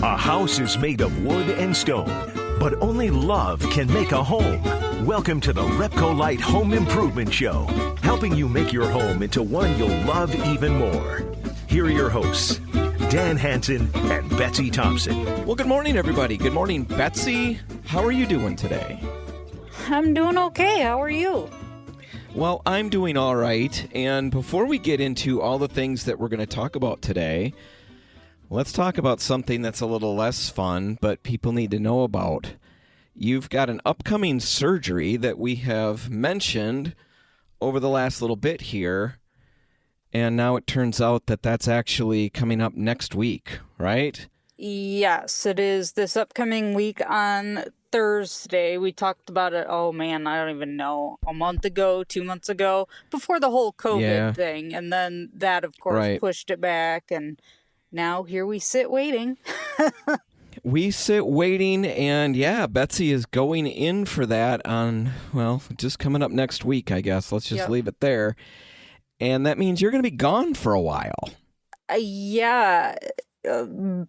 A house is made of wood and stone, but only love can make a home. Welcome to the RepcoLite Home Improvement Show, helping you make your home into one you'll love even more. Here are your hosts, Dan Hansen and Betsy Thompson. Well, good morning, everybody. Good morning, Betsy. How are you doing today? I'm doing okay. How are you? Well, I'm doing all right. And before we get into all the things that we're going to talk about today, let's talk about something that's a little less fun, but people need to know about. You've got an upcoming surgery that we have mentioned over the last little bit here, and now it turns out that that's actually coming up next week, right? Yes, it is this upcoming week on Thursday. We talked about it, I don't even know, a month ago, 2 months ago, before the whole COVID thing. And then that, of course, pushed it back, and now here we sit waiting. We sit waiting, and Betsy is going in for that on, just coming up next week, I guess. Let's just leave it there. And that means you're going to be gone for a while.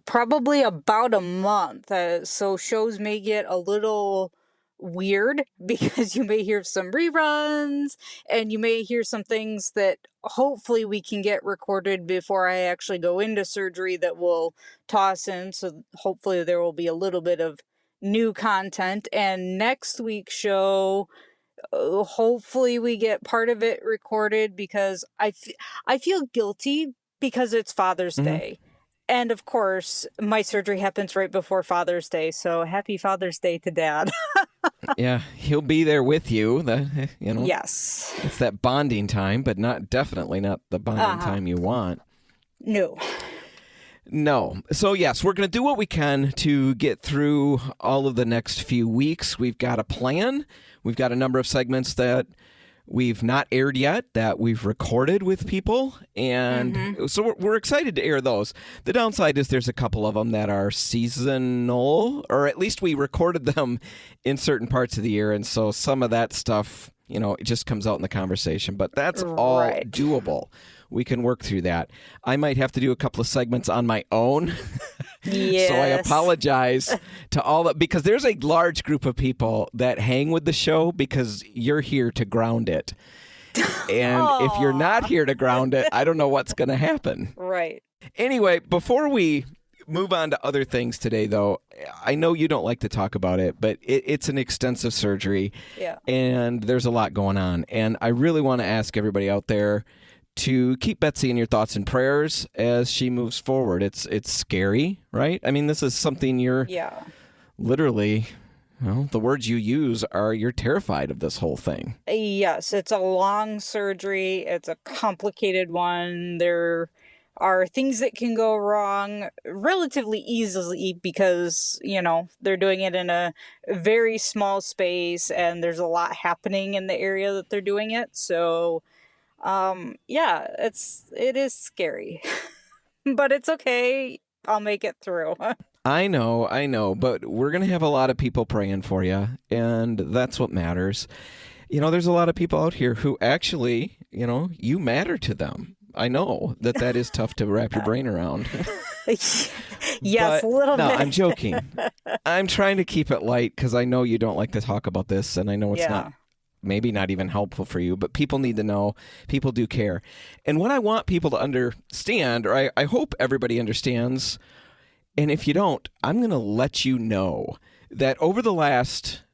Probably about a month. So shows may get a little weird because you may hear some reruns and you may hear some things that hopefully we can get recorded before I actually go into surgery that will toss in. So hopefully there will be a little bit of new content. And next week's show, hopefully we get part of it recorded because I feel guilty because it's Father's Day. And of course, my surgery happens right before Father's Day. So happy Father's Day to Dad. Yeah, he'll be there with you. Yes. It's that bonding time, but definitely not the bonding time you want. No. So yes, we're going to do what we can to get through all of the next few weeks. We've got a plan. We've got a number of segments that we've not aired yet that we've recorded with people, and so we're excited to air those. The downside is there's a couple of them that are seasonal, or at least we recorded them in certain parts of the year, and so some of that stuff, it just comes out in the conversation, but that's all doable. We can work through that. I might have to do a couple of segments on my own. Yes. So I apologize to all that, because there's a large group of people that hang with the show because you're here to ground it. And if you're not here to ground it, I don't know what's going to happen. Right. Anyway, before we move on to other things today, though, I know you don't like to talk about it, but it's an extensive surgery. Yeah. And there's a lot going on. And I really want to ask everybody out there to keep Betsy in your thoughts and prayers as she moves forward. It's scary, right? I mean, this is something you're literally, the words you use are you're terrified of this whole thing. Yes, it's a long surgery. It's a complicated one. There are things that can go wrong relatively easily because, they're doing it in a very small space and there's a lot happening in the area that they're doing it. So it is scary, but it's okay. I'll make it through. I know, but we're going to have a lot of people praying for you, and that's what matters. There's a lot of people out here who actually, you matter to them. I know that is tough to wrap your brain around. Yes, a little bit. No, I'm joking. I'm trying to keep it light because I know you don't like to talk about this, and I know it's maybe not even helpful for you, but people need to know. People do care. And what I want people to understand, or I hope everybody understands, and if you don't, I'm going to let you know that over the last,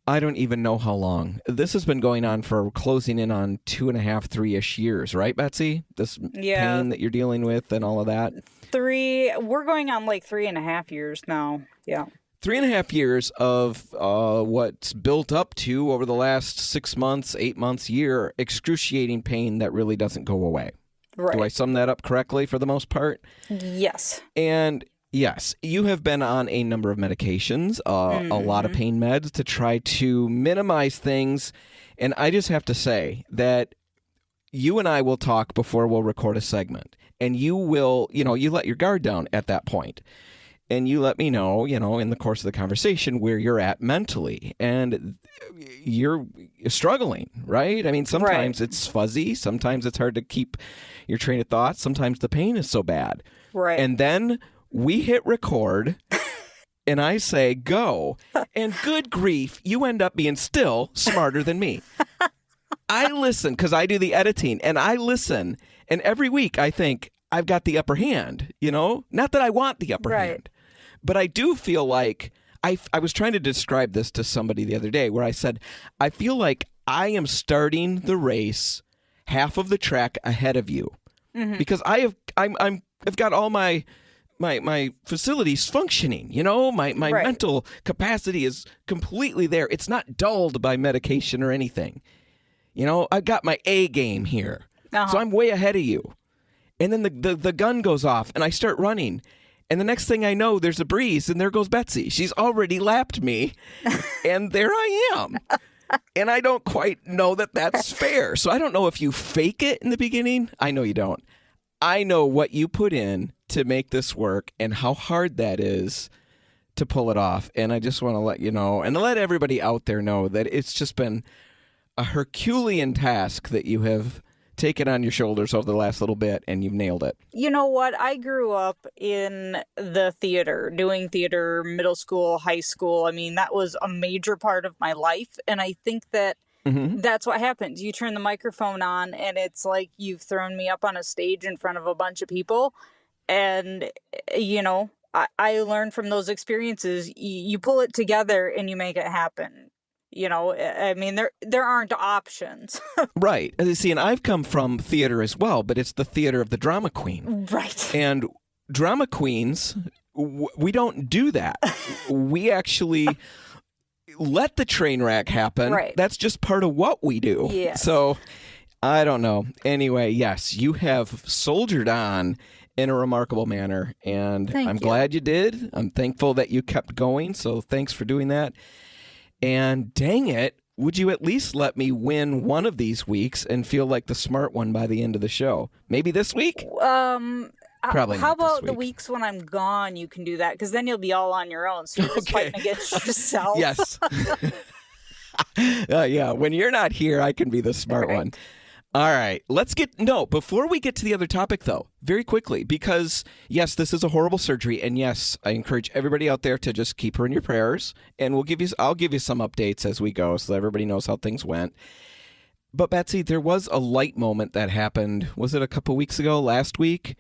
I don't even know how long, this has been going on for closing in on 2.5, 3-ish years, right, Betsy? This pain that you're dealing with and all of that. We're going on like 3.5 years now. Yeah. 3.5 years of what's built up to over the last 6 months, 8 months, year, excruciating pain that really doesn't go away. Right. Do I sum that up correctly for the most part? Yes. And yes, you have been on a number of medications, a lot of pain meds to try to minimize things. And I just have to say that you and I will talk before we'll record a segment. And you will, you let your guard down at that point. And you let me know, in the course of the conversation where you're at mentally. And you're struggling, right? I mean, sometimes it's fuzzy. Sometimes it's hard to keep your train of thought. Sometimes the pain is so bad. Right. And then we hit record, and I say, go. And good grief, you end up being still smarter than me. I listen because I do the editing, and I listen. And every week I think I've got the upper hand, Not that I want the upper hand, but I do feel like I was trying to describe this to somebody the other day where I said, I feel like I am starting the race half of the track ahead of you because I've got all my facilities functioning, my mental capacity is completely there. It's not dulled by medication or anything. I've got my A game here. So I'm way ahead of you. And then the gun goes off and I start running. And the next thing I know, there's a breeze and there goes Betsy. She's already lapped me and there I am. And I don't quite know that that's fair. So I don't know if you fake it in the beginning. I know you don't. I know what you put in to make this work and how hard that is to pull it off. And I just want to let you know and let everybody out there know that it's just been a Herculean task that you have taken on your shoulders over the last little bit, and you've nailed it. You know what? I grew up in the theater, doing theater, middle school, high school. I mean, that was a major part of my life. And I think that that's what happens. You turn the microphone on and it's like you've thrown me up on a stage in front of a bunch of people. And, I learned from those experiences. You pull it together and you make it happen. I mean, there aren't options. Right. See, and I've come from theater as well, but it's the theater of the drama queen. Right. And drama queens, we don't do that. We actually let the train wreck happen. Right. That's just part of what we do. Yeah. So, I don't know. Anyway, yes, you have soldiered on in a remarkable manner, and I'm glad you did. I'm thankful that you kept going, so thanks for doing that. And dang it, would you at least let me win one of these weeks and feel like the smart one by the end of the show? Maybe this week? Probably how not this about the week. weeks when I'm gone you can do that? Because then you'll be all on your own. So you're just fighting against yourself. Yes. Yeah, when you're not here, I can be the smart one. All right, before we get to the other topic, though, very quickly, because, yes, this is a horrible surgery, and yes, I encourage everybody out there to just keep her in your prayers, and I'll give you some updates as we go so that everybody knows how things went. But, Betsy, there was a light moment that happened, was it a couple weeks ago, last week,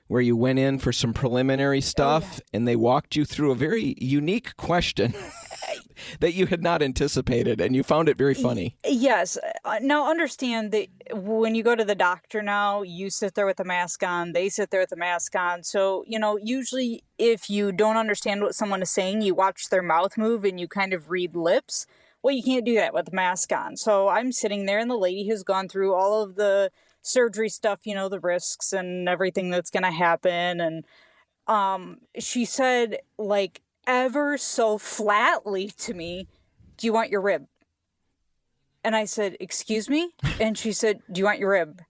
where you went in for some preliminary stuff, and they walked you through a very unique question that you had not anticipated, and you found it very funny. Yes. Now, understand that when you go to the doctor now, you sit there with a mask on, they sit there with a mask on. So, usually if you don't understand what someone is saying, you watch their mouth move and you kind of read lips. Well, you can't do that with the mask on. So I'm sitting there, and the lady has gone through all of the surgery stuff, the risks and everything that's going to happen. And she said, like, ever so flatly to me, do you want your rib? And I said, excuse me? And she said, do you want your rib?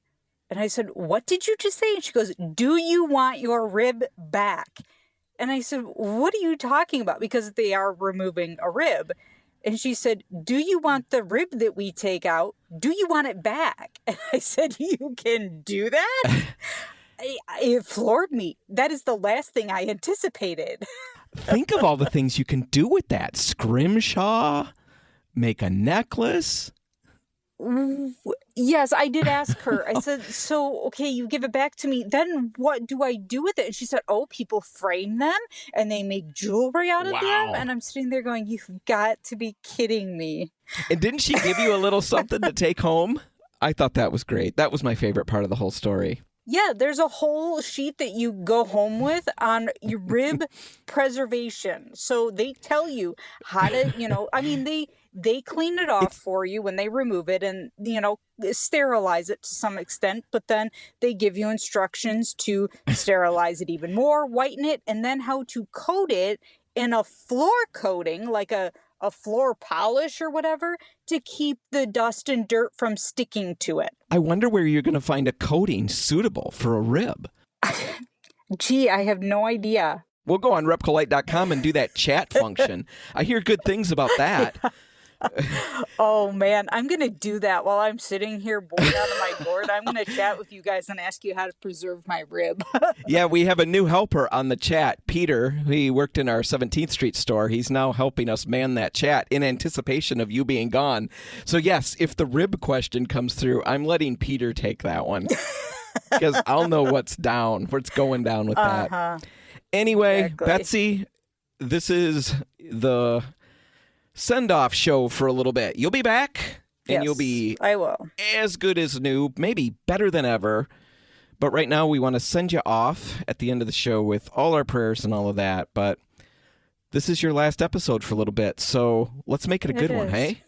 And I said, what did you just say? And she goes, do you want your rib back? And I said, what are you talking about? Because they are removing a rib. And she said, do you want the rib that we take out? Do you want it back? And I said, you can do that? It floored me. That is the last thing I anticipated. Think of all the things you can do with that. Scrimshaw, make a necklace. Yes, I did ask her. I said, so, okay, you give it back to me. Then what do I do with it? And she said, people frame them and they make jewelry out of them. And I'm sitting there going, you've got to be kidding me. And didn't she give you a little something to take home? I thought that was great. That was my favorite part of the whole story. Yeah, there's a whole sheet that you go home with on your rib preservation. So they tell you how to, they clean it off for you when they remove it and, sterilize it to some extent. But then they give you instructions to sterilize it even more, whiten it, and then how to coat it in a floor coating, like a floor polish or whatever, to keep the dust and dirt from sticking to it. I wonder where you're going to find a coating suitable for a rib. Gee, I have no idea. We'll go on RepcoLite.com and do that chat function. I hear good things about that. Oh, man. I'm going to do that while I'm sitting here bored out of my gourd. I'm going to chat with you guys and ask you how to preserve my rib. Yeah, we have a new helper on the chat, Peter. He worked in our 17th Street store. He's now helping us man that chat in anticipation of you being gone. So, yes, if the rib question comes through, I'm letting Peter take that one because I'll know what's going down with that. Anyway, Exactly. Betsy, this is the send-off show for a little bit. You'll be back, and Yes, you'll be I will. as good as new, maybe better than ever. But right now, we want to send you off at the end of the show with all our prayers and all of that. But this is your last episode for a little bit, so let's make it a good one, is. hey?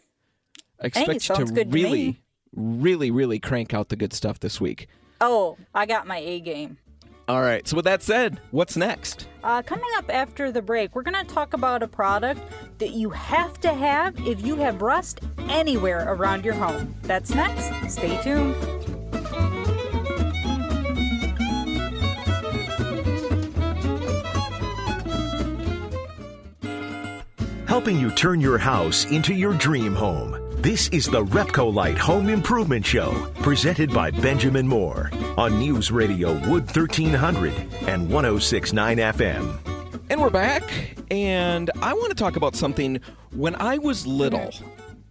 I expect you sounds to good to me. really crank out the good stuff this week. Oh, I got my A game. All right, so with that said, what's next? Coming up after the break, we're going to talk about a product that you have to have if you have rust anywhere around your home. That's next. Stay tuned. Helping you turn your house into your dream home. This is the RepcoLite Home Improvement Show, presented by Benjamin Moore on News Radio Wood 1300 and 106.9 FM. And we're back, and I want to talk about something. When I was little,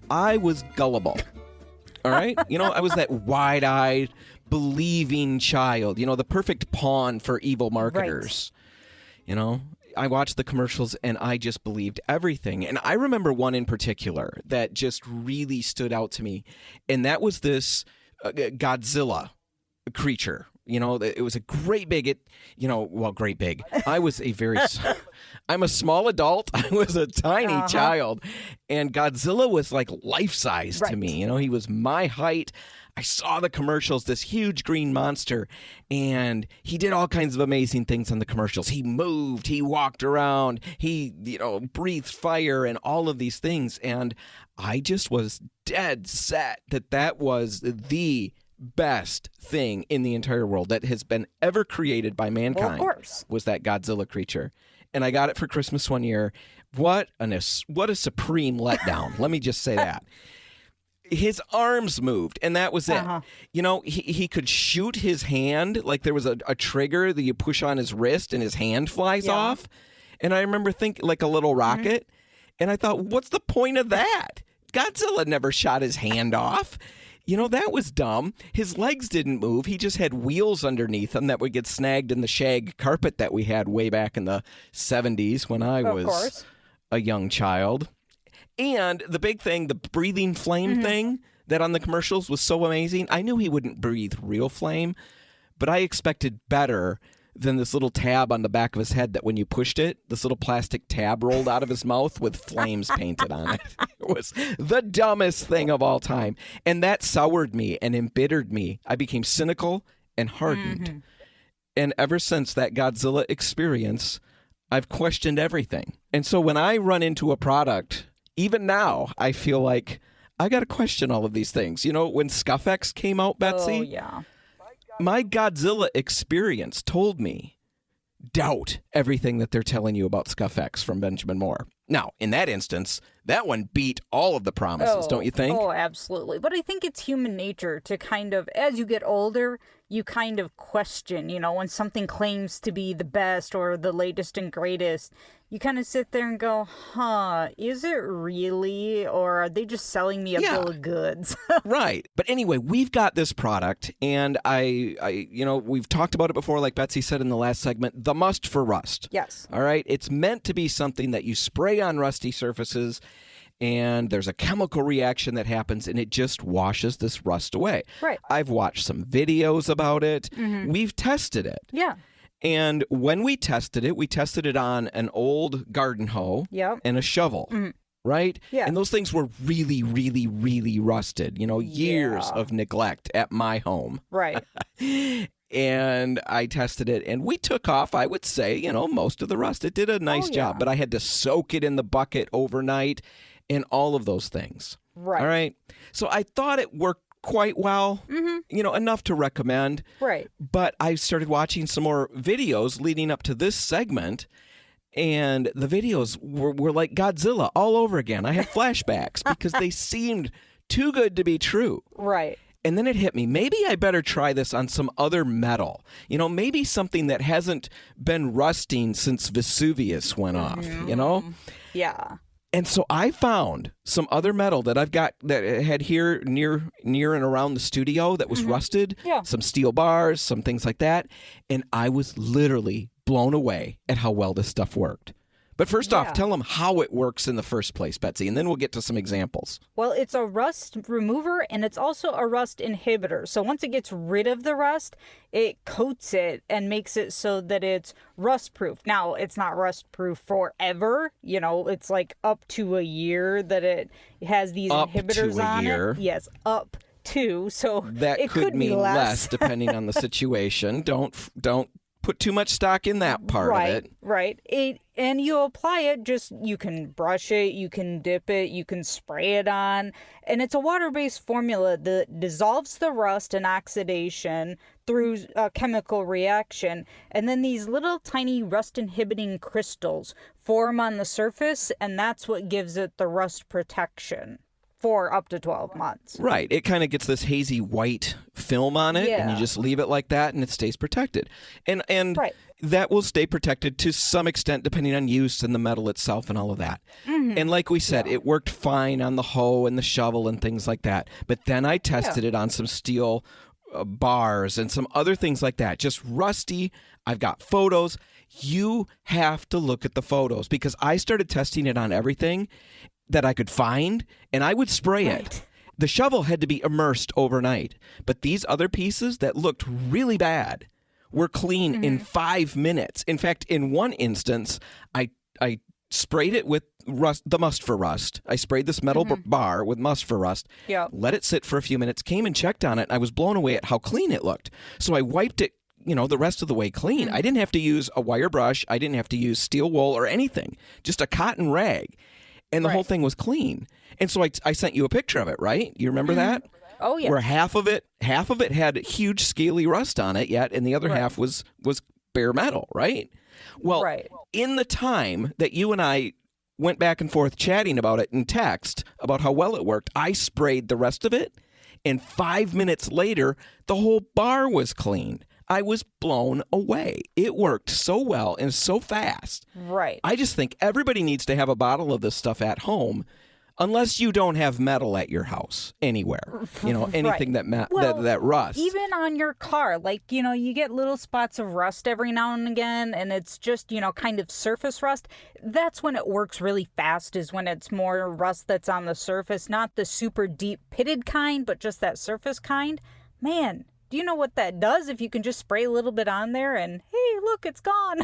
I was gullible. All right? I was that wide-eyed, believing child, the perfect pawn for evil marketers. Right. I watched the commercials and I just believed everything. And I remember one in particular that just really stood out to me. And that was this Godzilla creature. It was a great big, great big. I'm a small adult. I was a tiny child. And Godzilla was like life-size to me. He was my height. I saw the commercials, this huge green monster, and he did all kinds of amazing things on the commercials. He moved, he walked around, he, breathed fire and all of these things. And I just was dead set that was the best thing in the entire world that has been ever created by mankind. Well, of course. Was that Godzilla creature. And I got it for Christmas one year. What a supreme letdown. Let me just say that. His arms moved, and that was it. He could shoot his hand, like there was a trigger that you push on his wrist, and his hand flies off. And I remember thinking, like a little rocket, and I thought, what's the point of that? Godzilla never shot his hand off. That was dumb. His legs didn't move. He just had wheels underneath him that would get snagged in the shag carpet that we had way back in the 70s when I was a young child. And the big thing, the breathing flame thing that on the commercials was so amazing. I knew he wouldn't breathe real flame, but I expected better than this little tab on the back of his head that when you pushed it, this little plastic tab rolled out of his mouth with flames painted on it. It was the dumbest thing of all time. And that soured me and embittered me. I became cynical and hardened. And ever since that Godzilla experience, I've questioned everything. And so when I run into a product, even now, I feel like I got to question all of these things. When ScuffX came out, Betsy? Oh, yeah. My Godzilla experience told me, doubt everything that they're telling you about ScuffX from Benjamin Moore. Now, in that instance, that one beat all of the promises, don't you think? Oh, absolutely. But I think it's human nature to kind of, as you get older, you kind of question, when something claims to be the best or the latest and greatest, you kind of sit there and go, is it really? Or are they just selling me a bill of goods? Right. But anyway, we've got this product, and I we've talked about it before, like Betsy said in the last segment, the must for rust. Yes. All right. It's meant to be something that you spray on rusty surfaces, and there's a chemical reaction that happens, and it just washes this rust away. Right. I've watched some videos about it. We've tested it. Yeah. And when we tested it on an old garden hoe and a shovel. Right? Yeah. And those things were really, really, really rusted. Years of neglect at my home. Right. And I tested it, and we took off, I would say, most of the rust. It did a nice job, but I had to soak it in the bucket overnight and all of those things. Right. All right. So I thought it worked quite well, enough to recommend. Right. But I started watching some more videos leading up to this segment, And the videos were like Godzilla all over again. I had flashbacks because they seemed too good to be true. Right. And then it hit me. Maybe I better try this on some other metal. You know, maybe something that hasn't been rusting since Vesuvius went off, you know? Yeah. And so I found some other metal that I've got that I had here near and around the studio that was rusted. Yeah. Some steel bars, some things like that. And I was literally blown away at how well this stuff worked. But first off, tell them how it works in the first place, Betsy, and then we'll get to some examples. Well, it's a rust remover, and it's also a rust inhibitor. So once it gets rid of the rust, it coats it and makes it so that it's rust-proof. Now, it's not rust-proof forever. You know, it's like up to a year that it has these inhibitors on it. Yes, up to. So that it could mean be less depending on the situation. Don't put too much stock in that part of it. Right. And you apply it, you can brush it, you can dip it, you can spray it on. And it's a water-based formula that dissolves the rust and oxidation through a chemical reaction. And then these little tiny rust-inhibiting crystals form on the surface, and that's what gives it the rust protection for up to 12 months. Right. It kind of gets this hazy white film on it, and you just leave it like that, and it stays protected. And that will stay protected to some extent depending on use and the metal itself and all of that. And like we said, it worked fine on the hoe and the shovel and things like that. But then I tested it on some steel bars and some other things like that. Just rusty. I've got photos. You have to look at the photos because I started testing it on everything that I could find, and I would spray it. The shovel had to be immersed overnight, but these other pieces that looked really bad were clean in 5 minutes. In fact, in one instance, I sprayed it with the must for rust. I sprayed this metal bar with must for rust, let it sit for a few minutes, came and checked on it, and I was blown away at how clean it looked. So I wiped it, the rest of the way clean. I didn't have to use a wire brush. I didn't have to use steel wool or anything, just a cotton rag. And the whole thing was clean. And so I sent you a picture of it, right? You remember that? Oh, yeah. Where half of it had huge scaly rust on it yet, and the other half was bare metal, right? Well, in the time that you and I went back and forth chatting about it in text, about how well it worked, I sprayed the rest of it, and 5 minutes later, the whole bar was clean. I was blown away. It worked so well and so fast. Right. I just think everybody needs to have a bottle of this stuff at home, unless you don't have metal at your house anywhere. Anything that rusts. Even on your car, you get little spots of rust every now and again, and it's just, kind of surface rust. That's when it works really fast, is when it's more rust that's on the surface, not the super deep pitted kind, but just that surface kind. Man, do you know what that does if you can just spray a little bit on there and, hey, look, it's gone?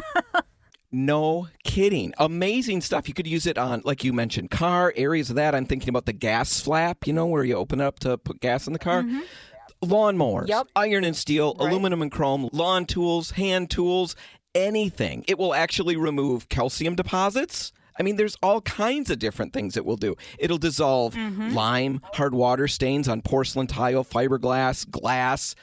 No kidding. Amazing stuff. You could use it on, like you mentioned, car, areas of that. I'm thinking about the gas flap, where you open it up to put gas in the car. Lawnmowers, iron and steel, aluminum and chrome, lawn tools, hand tools, anything. It will actually remove calcium deposits. I mean, there's all kinds of different things it will do. It'll dissolve lime, hard water stains on porcelain tile, fiberglass, glass.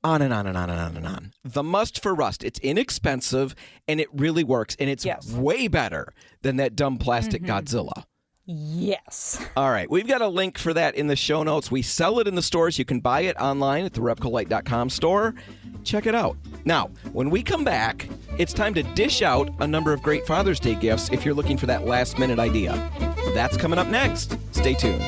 On and on and on and on and on. The must for rust. It's inexpensive, and it really works. And it's way better than that dumb plastic Godzilla. Yes. All right. We've got a link for that in the show notes. We sell it in the stores. You can buy it online at the RepcoLite.com store. Check it out. Now, when we come back, it's time to dish out a number of great Father's Day gifts if you're looking for that last-minute idea. That's coming up next. Stay tuned.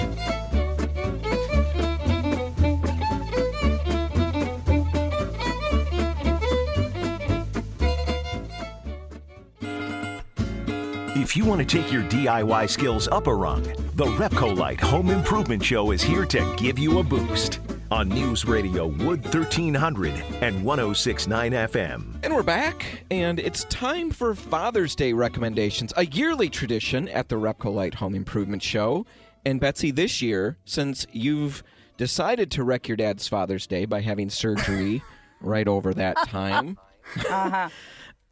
If you want to take your DIY skills up a rung, the RepcoLite Home Improvement Show is here to give you a boost on News Radio Wood 1300 and 106.9 FM. And we're back, and it's time for Father's Day recommendations, a yearly tradition at the RepcoLite Home Improvement Show. And Betsy, this year, since you've decided to wreck your dad's Father's Day by having surgery right over that time,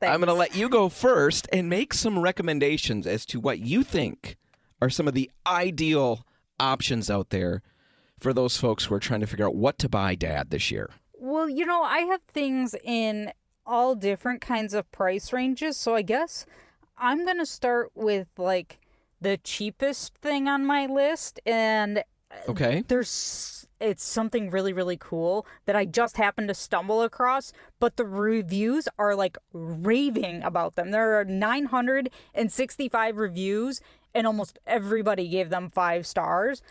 I'm going to let you go first and make some recommendations as to what you think are some of the ideal options out there for those folks who are trying to figure out what to buy Dad this year. Well, I have things in all different kinds of price ranges, so I guess I'm going to start with like the cheapest thing on my list, and Okay. it's something really, really cool that I just happened to stumble across, but the reviews are like raving about them. There are 965 reviews, and almost everybody gave them 5 stars.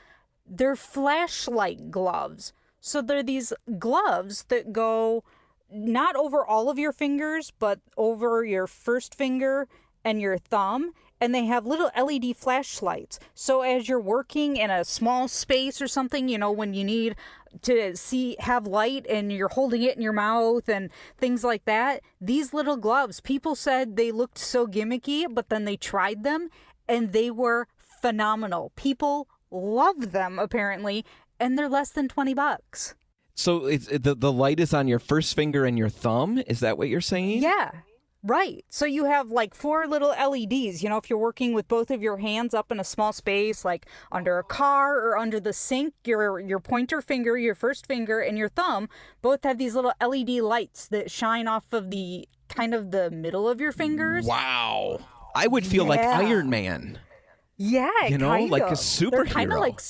They're flashlight gloves. So they're these gloves that go not over all of your fingers, but over your first finger and your thumb. And they have little LED flashlights. So as you're working in a small space or something, when you need to have light and you're holding it in your mouth and things like that, these little gloves, people said they looked so gimmicky, but then they tried them and they were phenomenal. People love them apparently, and they're less than $20. So the light is on your first finger and your thumb? Is that what you're saying? Yeah. Right. So you have like 4 little LEDs, if you're working with both of your hands up in a small space, like under a car or under the sink, your pointer finger, your first finger, and your thumb both have these little LED lights that shine off of the kind of the middle of your fingers. Wow. I would feel like Iron Man. Yeah, like a superhero. They're kind of like,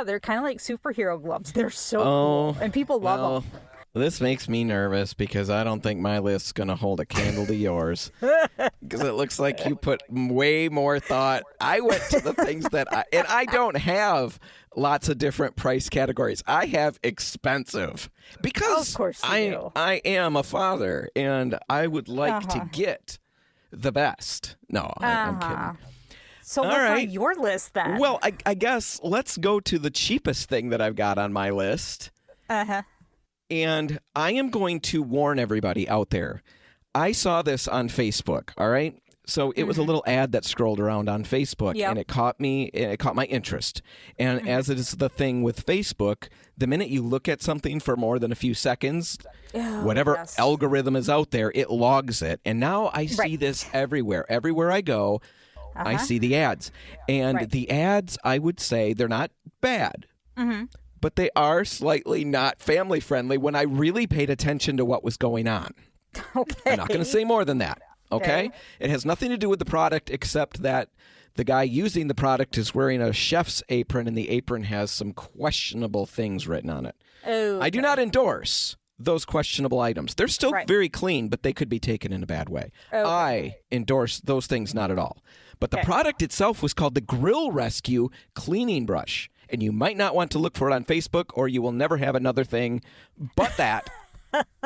they're kind of like superhero gloves. They're so cool, and people love them. This makes me nervous because I don't think my list's going to hold a candle to yours. Because it looks like you put way more thought. I went to the things and I don't have lots of different price categories. I have expensive because of course you do. I am a father and I would like to get the best. No, I'm kidding. So what's on your list then? Well, I guess let's go to the cheapest thing that I've got on my list. Uh-huh. And I am going to warn everybody out there. I saw this on Facebook, all right? So it was a little ad that scrolled around on Facebook, and it caught my interest. And as it is the thing with Facebook, the minute you look at something for more than a few seconds, whatever algorithm is out there, it logs it. And now I see this everywhere. Everywhere I go, I see the ads. And the ads, I would say, they're not bad. Mm-hmm. But they are slightly not family friendly when I really paid attention to what was going on. Okay. I'm not going to say more than that. Okay? It has nothing to do with the product except that the guy using the product is wearing a chef's apron and the apron has some questionable things written on it. Okay. I do not endorse those questionable items. They're still very clean, but they could be taken in a bad way. Okay. I endorse those things not at all. But the product itself was called the Grill Rescue Cleaning Brush. And you might not want to look for it on Facebook, or you will never have another thing but that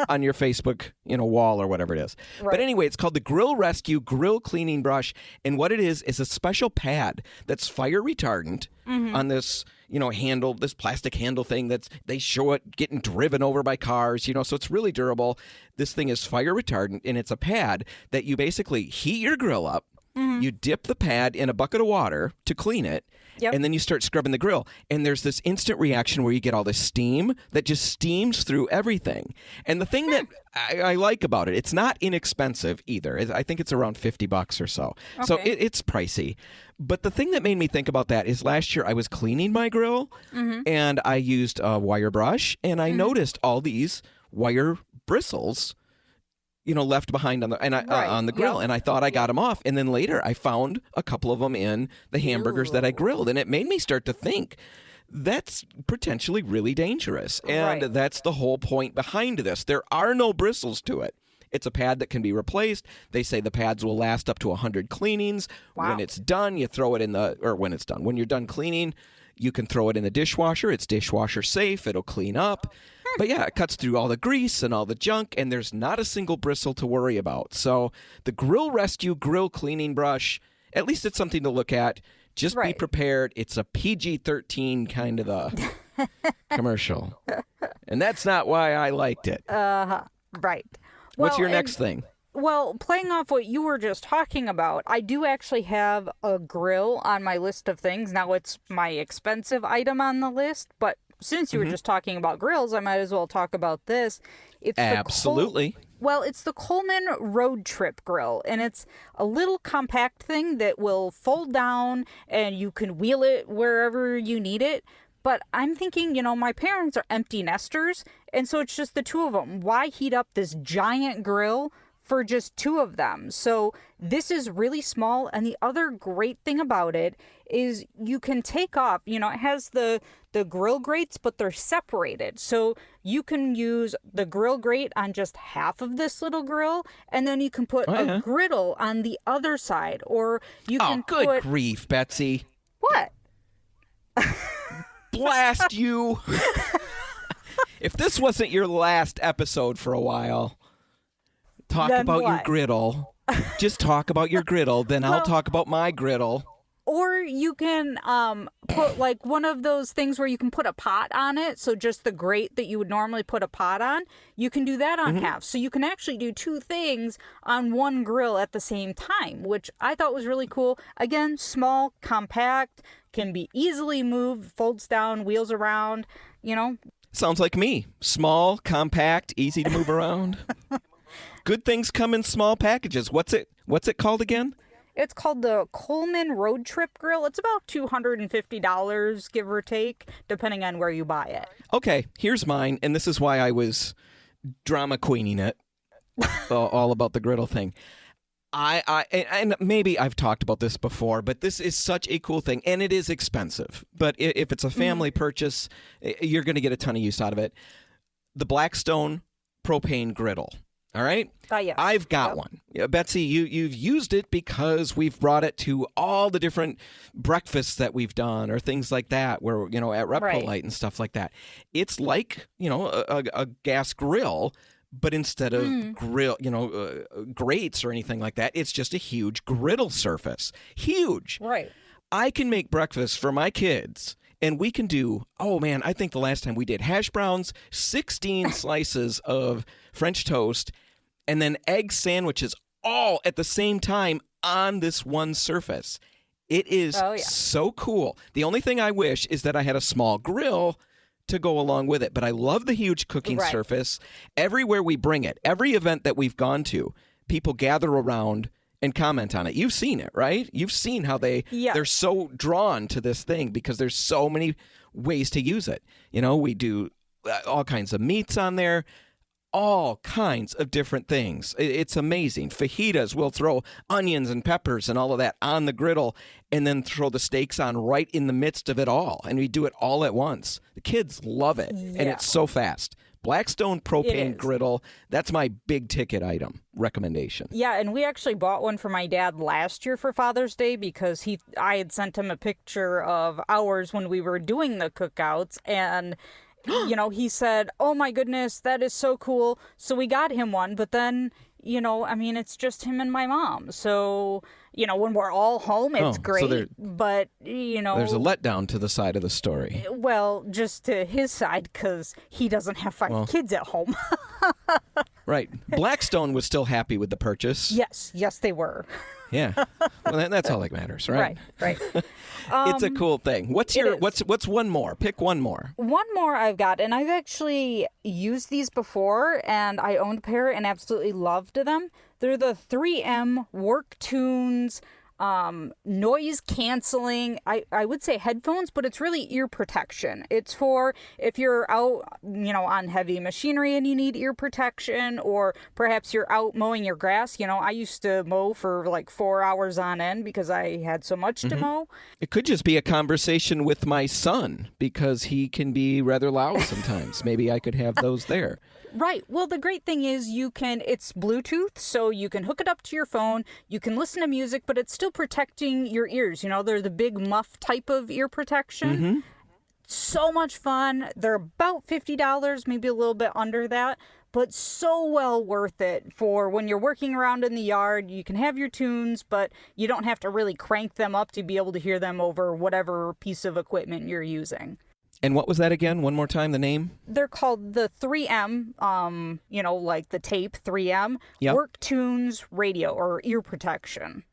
on your Facebook, wall or whatever it is. Right. But anyway, it's called the Grill Rescue Grill Cleaning Brush. And what it is a special pad that's fire retardant on this, handle, this plastic handle thing they show it getting driven over by cars, so it's really durable. This thing is fire retardant, and it's a pad that you basically heat your grill up. You dip the pad in a bucket of water to clean it, and then you start scrubbing the grill. And there's this instant reaction where you get all this steam that just steams through everything. And the thing that I like about it, it's not inexpensive either. I think it's around $50 or so. Okay. So it's pricey. But the thing that made me think about that is last year I was cleaning my grill, and I used a wire brush, and I noticed all these wire bristles left behind on the grill. And I thought I got them off. And then later I found a couple of them in the hamburgers that I grilled. And it made me start to think that's potentially really dangerous. And that's the whole point behind this. There are no bristles to it. It's a pad that can be replaced. They say the pads will last up to 100 cleanings. Wow. When it's done, you throw it when you're done cleaning, you can throw it in the dishwasher. It's dishwasher safe. It'll clean up. But yeah, it cuts through all the grease and all the junk, and there's not a single bristle to worry about. So the Grill Rescue Grill Cleaning Brush, at least it's something to look at. Just be prepared. It's a PG-13 kind of a commercial. And that's not why I liked it. Right. What's your next thing? Well, playing off what you were just talking about, I do actually have a grill on my list of things. Now, it's my expensive item on the list, but since you were just talking about grills, I might as well talk about this. It's Absolutely. It's the Coleman Road Trip Grill, and it's a little compact thing that will fold down, and you can wheel it wherever you need it. But I'm thinking, my parents are empty nesters, and so it's just the two of them. Why heat up this giant grill for just 2 of them. So this is really small. And the other great thing about it is you can take off, it has the grill grates, but they're separated. So you can use the grill grate on just half of this little grill, and then you can put a griddle on the other side, or you can good grief, Betsy. What? Blast you. If this wasn't your last episode for a while, talk then about your what? griddle. Just talk about your griddle, then I'll talk about my griddle. Or you can put like one of those things where you can put a pot on it. So just the grate that you would normally put a pot on, you can do that on half. So you can actually do 2 things on one grill at the same time, which I thought was really cool. Again, small, compact, can be easily moved, folds down, wheels around, Sounds like me. Small, compact, easy to move around. Good things come in small packages. What's it called again? It's called the Coleman Road Trip Grill. It's about $250, give or take, depending on where you buy it. Okay, here's mine, and this is why I was drama queening it, all about the griddle thing. And maybe I've talked about this before, but this is such a cool thing, and it is expensive. But if it's a family purchase, you're going to get a ton of use out of it. The Blackstone propane griddle. All right? Yes. I've got one. Betsy, you've used it because we've brought it to all the different breakfasts that we've done or things like that where, at RepcoLite and stuff like that. It's like, a gas grill, but instead of grill, grates or anything like that, it's just a huge griddle surface. Huge. Right. I can make breakfast for my kids. And we can do, I think the last time we did hash browns, 16 slices of French toast, and then egg sandwiches all at the same time on this one surface. It is so cool. The only thing I wish is that I had a small grill to go along with it. But I love the huge cooking surface. Everywhere we bring it, every event that we've gone to, people gather around and comment on it. You've seen it, right? You've seen how they're so drawn to this thing because there's so many ways to use it. We do all kinds of meats on there, all kinds of different things. It's amazing. Fajitas, we'll throw onions and peppers and all of that on the griddle and then throw the steaks on right in the midst of it all. And we do it all at once. The kids love it, and it's so fast. Blackstone propane griddle, that's my big ticket item recommendation. Yeah, and we actually bought one for my dad last year for Father's Day because I had sent him a picture of ours when we were doing the cookouts, and he said, "Oh my goodness, that is so cool." So we got him one, but then, it's just him and my mom. So, when we're all home, it's great. So but, there's a letdown to the side of the story. Well, just to his side, because he doesn't have 5 kids at home. Right. Blackstone was still happy with the purchase. Yes, they were. Yeah. Well, that's all that matters, right? Right. It's a cool thing. What's one more? Pick one more. One more I've got, and I've actually used these before, and I owned a pair and absolutely loved them. They're the 3M Work Tunes noise canceling, I would say headphones, but it's really ear protection. It's for if you're out, on heavy machinery and you need ear protection, or perhaps you're out mowing your grass. I used to mow for like 4 hours on end because I had so much to mow. It could just be a conversation with my son because he can be rather loud sometimes. Maybe I could have those there. Right. Well, the great thing is it's Bluetooth, so you can hook it up to your phone. You can listen to music, but it's still protecting your ears. They're the big muff type of ear protection. So much fun. They're about $50, maybe a little bit under that, but so well worth it for when you're working around in the yard. You can have your tunes, but you don't have to really crank them up to be able to hear them over whatever piece of equipment you're using. And what was that again? One more time, the name? They're called the 3M, like the tape 3M, Work Tunes Radio or ear protection.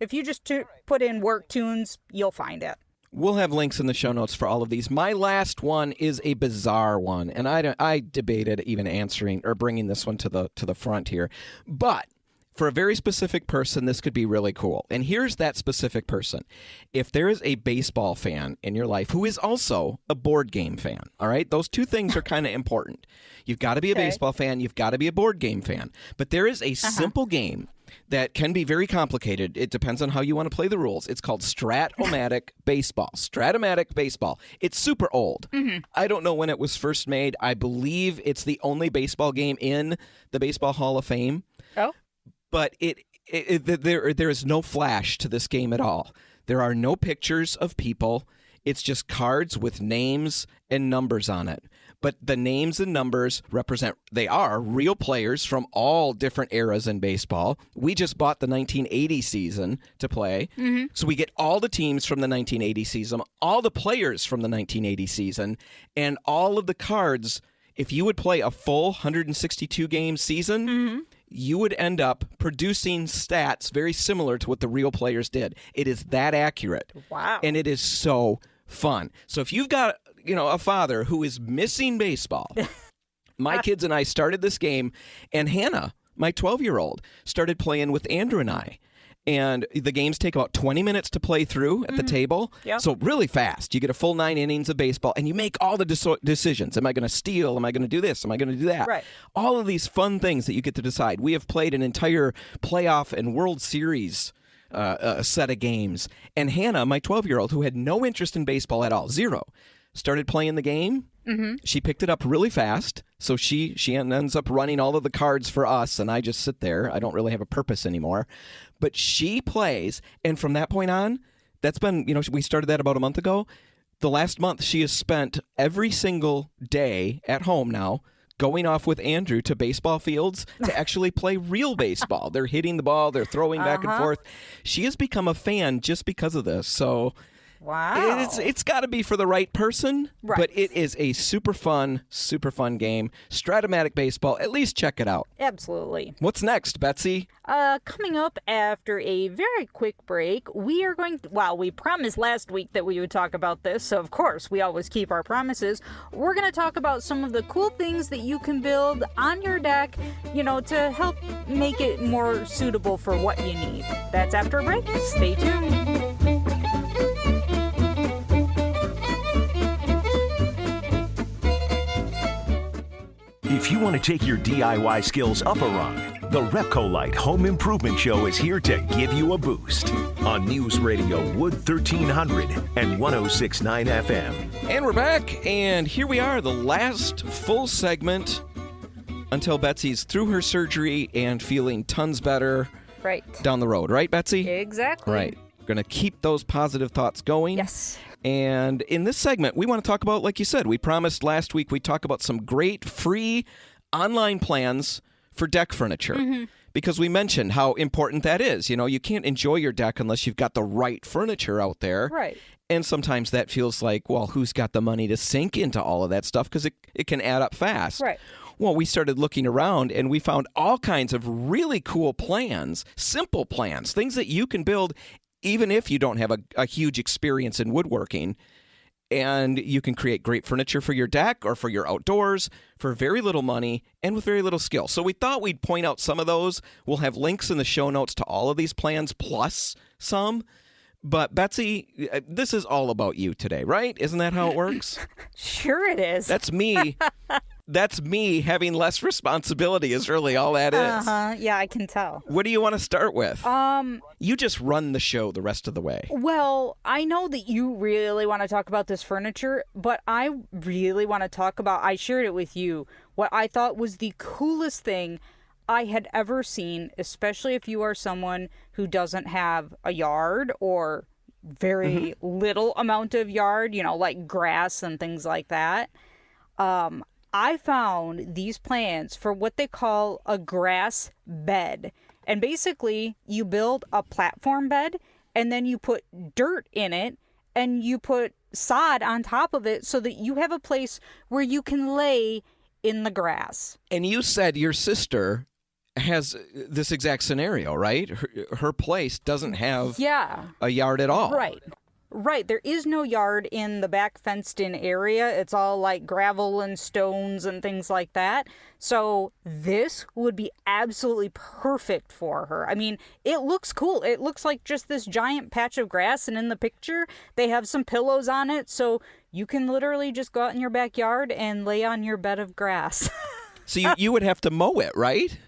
If you just put in Work Tunes, you'll find it. We'll have links in the show notes for all of these. My last one is a bizarre one, and I debated even answering or bringing this one to the front here. But For a very specific person, this could be really cool. And here's that specific person. If there is a baseball fan in your life who is also a board game fan, all right? Those two things are kind of important. You've got to be a baseball fan. You've got to be a board game fan. But there is a simple game that can be very complicated. It depends on how you want to play the rules. It's called Strat-O-Matic Baseball. Strat-O-Matic Baseball. It's super old. I don't know when it was first made. I believe it's the only baseball game in the Baseball Hall of Fame. Oh. But there is no flash to this game at all. There are no pictures of people. It's just cards with names and numbers on it. But the names and numbers they are real players from all different eras in baseball. We just bought the 1980 season to play. So we get all the teams from the 1980 season, all the players from the 1980 season, and all of the cards. If you would play a full 162-game season, you would end up producing stats very similar to what the real players did. It is that accurate. Wow. And it is so fun. So if you've got, a father who is missing baseball, my kids and I started this game, and Hannah, my 12-year-old, started playing with Andrew and I. And the games take about 20 minutes to play through at the table. Yep. So really fast. You get a full 9 innings of baseball, and you make all the decisions. Am I going to steal? Am I going to do this? Am I going to do that? Right. All of these fun things that you get to decide. We have played an entire playoff and World Series set of games. And Hannah, my 12-year-old, who had no interest in baseball at all, zero, started playing the game. She picked it up really fast, so she ends up running all of the cards for us, and I just sit there. I don't really have a purpose anymore. But she plays, and from that point on, that's been, we started that about a month ago. The last month, she has spent every single day at home now going off with Andrew to baseball fields to actually play real baseball. They're hitting the ball, they're throwing back and forth. She has become a fan just because of this, so... Wow. It's got to be for the right person, right. But it is a super fun game. Strat-O-Matic Baseball. At least check it out. Absolutely. What's next, Betsy? Coming up after a very quick break, we are going to, we promised last week that we would talk about this, so of course we always keep our promises. We're going to talk about some of the cool things that you can build on your deck, to help make it more suitable for what you need. That's after a break. Stay tuned. If you want to take your DIY skills up a rung, the RepcoLite Home Improvement Show is here to give you a boost on News Radio Wood 1300 and 106.9 FM. And we're back, and here we are, the last full segment until Betsy's through her surgery and feeling tons better right down the road. Right, Betsy? Exactly. Right. We're going to keep those positive thoughts going. Yes. And in this segment, we want to talk about, like you said, we promised last week we'd talk about some great free online plans for deck furniture. Because we mentioned how important that is. You can't enjoy your deck unless you've got the right furniture out there. Right. And sometimes that feels like, well, who's got the money to sink into all of that stuff? Because it can add up fast. Right. Well, we started looking around and we found all kinds of really cool plans, simple plans, things that you can build even if you don't have a huge experience in woodworking. And you can create great furniture for your deck or for your outdoors for very little money and with very little skill. So we thought we'd point out some of those. We'll have links in the show notes to all of these plans plus some. But Betsy, this is all about you today, right? Isn't that how it works? Sure it is. That's me. That's me having less responsibility is really all that is. Yeah, I can tell. What do you want to start with? You just run the show the rest of the way. Well, I know that you really want to talk about this furniture, but I really want to talk about, I shared it with you, what I thought was the coolest thing I had ever seen, especially if you are someone who doesn't have a yard or very little amount of yard, like grass and things like that. I found these plans for what they call a grass bed. And basically, you build a platform bed, and then you put dirt in it, and you put sod on top of it so that you have a place where you can lay in the grass. And you said your sister has this exact scenario, right? Her place doesn't have a yard at all. Right. Right. There is no yard in the back fenced-in area. It's all like gravel and stones and things like that. So this would be absolutely perfect for her. I mean, it looks cool. It looks like just this giant patch of grass, and in the picture, they have some pillows on it. So you can literally just go out in your backyard and lay on your bed of grass. So you would have to mow it, right?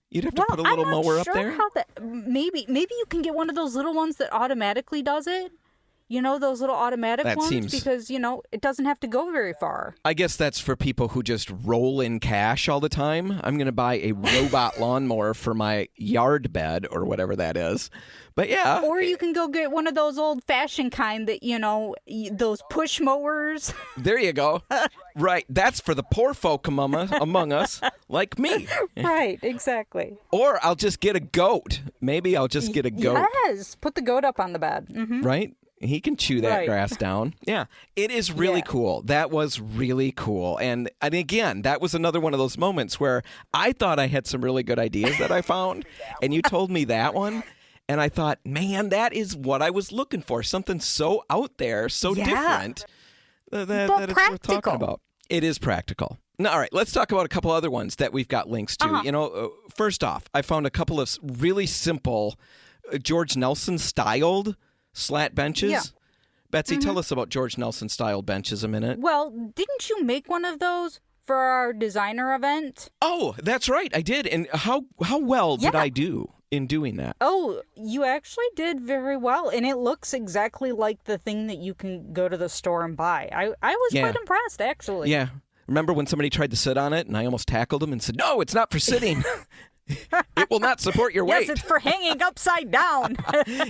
You'd have to put a little mower up there? How that, maybe you can get one of those little ones that automatically does it. You know, those little automatic ones? Because, it doesn't have to go very far. I guess that's for people who just roll in cash all the time. I'm going to buy a robot lawnmower for my yard bed or whatever that is. But yeah. Or you can go get one of those old-fashioned kind that, those push mowers. There you go. Right. That's for the poor folk among us, like me. Right, exactly. Or I'll just get a goat. Maybe I'll just get a goat. Yes. Put the goat up on the bed. Mm-hmm. Right? He can chew that grass down. Yeah. It is really cool. That was really cool. And again, that was another one of those moments where I thought I had some really good ideas that I found. And you told me that one. And I thought, man, that is what I was looking for. Something so out there, so different that it's worth talking about. It is practical. Now, all right, let's talk about a couple other ones that we've got links to. First off, I found a couple of really simple George Nelson styled slat benches. Yeah. Betsy, tell us about George Nelson styled benches a minute. Well, didn't you make one of those for our designer event? Oh, that's right. I did. And how well did I do in doing that? Oh, you actually did very well. And it looks exactly like the thing that you can go to the store and buy. I was quite impressed, actually. Yeah. Remember when somebody tried to sit on it and I almost tackled him and said, no, it's not for sitting. It will not support your weight. Yes, it's for hanging upside down.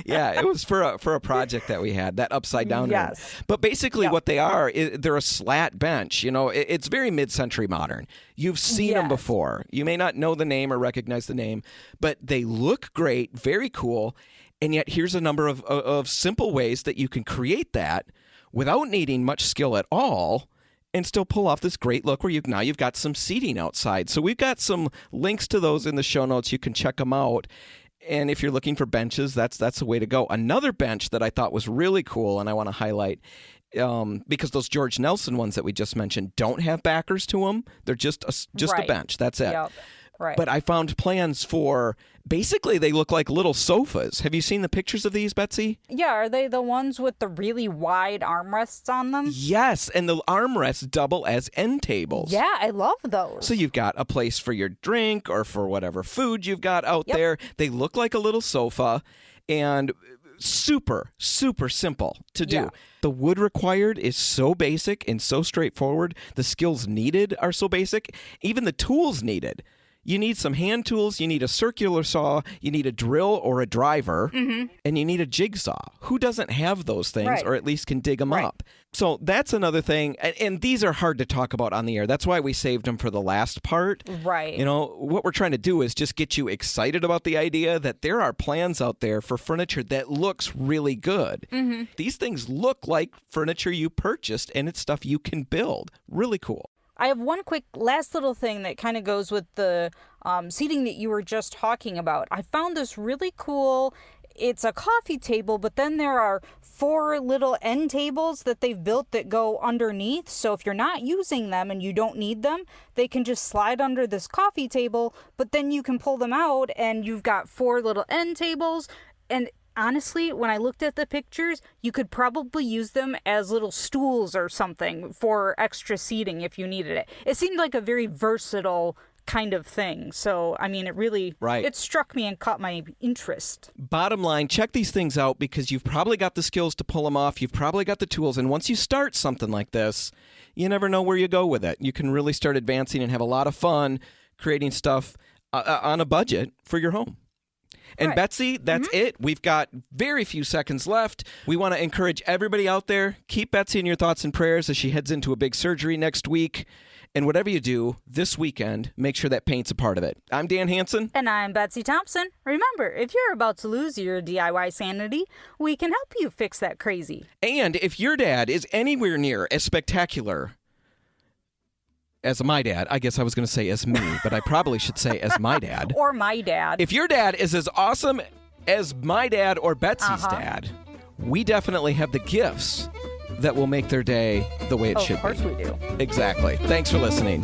Yeah, it was for a project that we had, that upside down one. But basically what they are, they're a slat bench. It's very mid-century modern. You've seen them before. You may not know the name or recognize the name, but they look great, very cool. And yet here's a number of simple ways that you can create that without needing much skill at all, and still pull off this great look where you've got some seating outside. So we've got some links to those in the show notes. You can check them out. And if you're looking for benches, that's the way to go. Another bench that I thought was really cool and I want to highlight, because those George Nelson ones that we just mentioned don't have backers to them. They're just a bench. That's it. Yep. Right. But I found plans for, basically they look like little sofas. Have you seen the pictures of these, Betsy? Yeah, are they the ones with the really wide armrests on them? Yes, and the armrests double as end tables. Yeah, I love those. So you've got a place for your drink or for whatever food you've got out there. They look like a little sofa and super, super simple to do. Yeah. The wood required is so basic and so straightforward. The skills needed are so basic. Even the tools needed. You need some hand tools, you need a circular saw, you need a drill or a driver, and you need a jigsaw. Who doesn't have those things or at least can dig them up? So that's another thing. And these are hard to talk about on the air. That's why we saved them for the last part. Right. What we're trying to do is just get you excited about the idea that there are plans out there for furniture that looks really good. These things look like furniture you purchased, and it's stuff you can build. Really cool. I have one quick last little thing that kind of goes with the seating that you were just talking about. I found this really cool. It's a coffee table, but then there are 4 little end tables that they've built that go underneath. So if you're not using them and you don't need them, they can just slide under this coffee table, but then you can pull them out and you've got 4 little end tables. And honestly, when I looked at the pictures, you could probably use them as little stools or something for extra seating if you needed it. It seemed like a very versatile kind of thing. So, I mean, it really, it struck me and caught my interest. Bottom line, check these things out because you've probably got the skills to pull them off. You've probably got the tools. And once you start something like this, you never know where you go with it. You can really start advancing and have a lot of fun creating stuff on a budget for your home. And Betsy, that's it. We've got very few seconds left. We want to encourage everybody out there, keep Betsy in your thoughts and prayers as she heads into a big surgery next week. And whatever you do this weekend, make sure that paint's a part of it. I'm Dan Hansen. And I'm Betsy Thompson. Remember, if you're about to lose your DIY sanity, we can help you fix that crazy. And if your dad is anywhere near as spectacular as my dad, I guess I was going to say as me, but I probably should say as my dad. Or my dad. If your dad is as awesome as my dad or Betsy's dad, we definitely have the gifts that will make their day the way it should be. Of course we do. Exactly. Thanks for listening.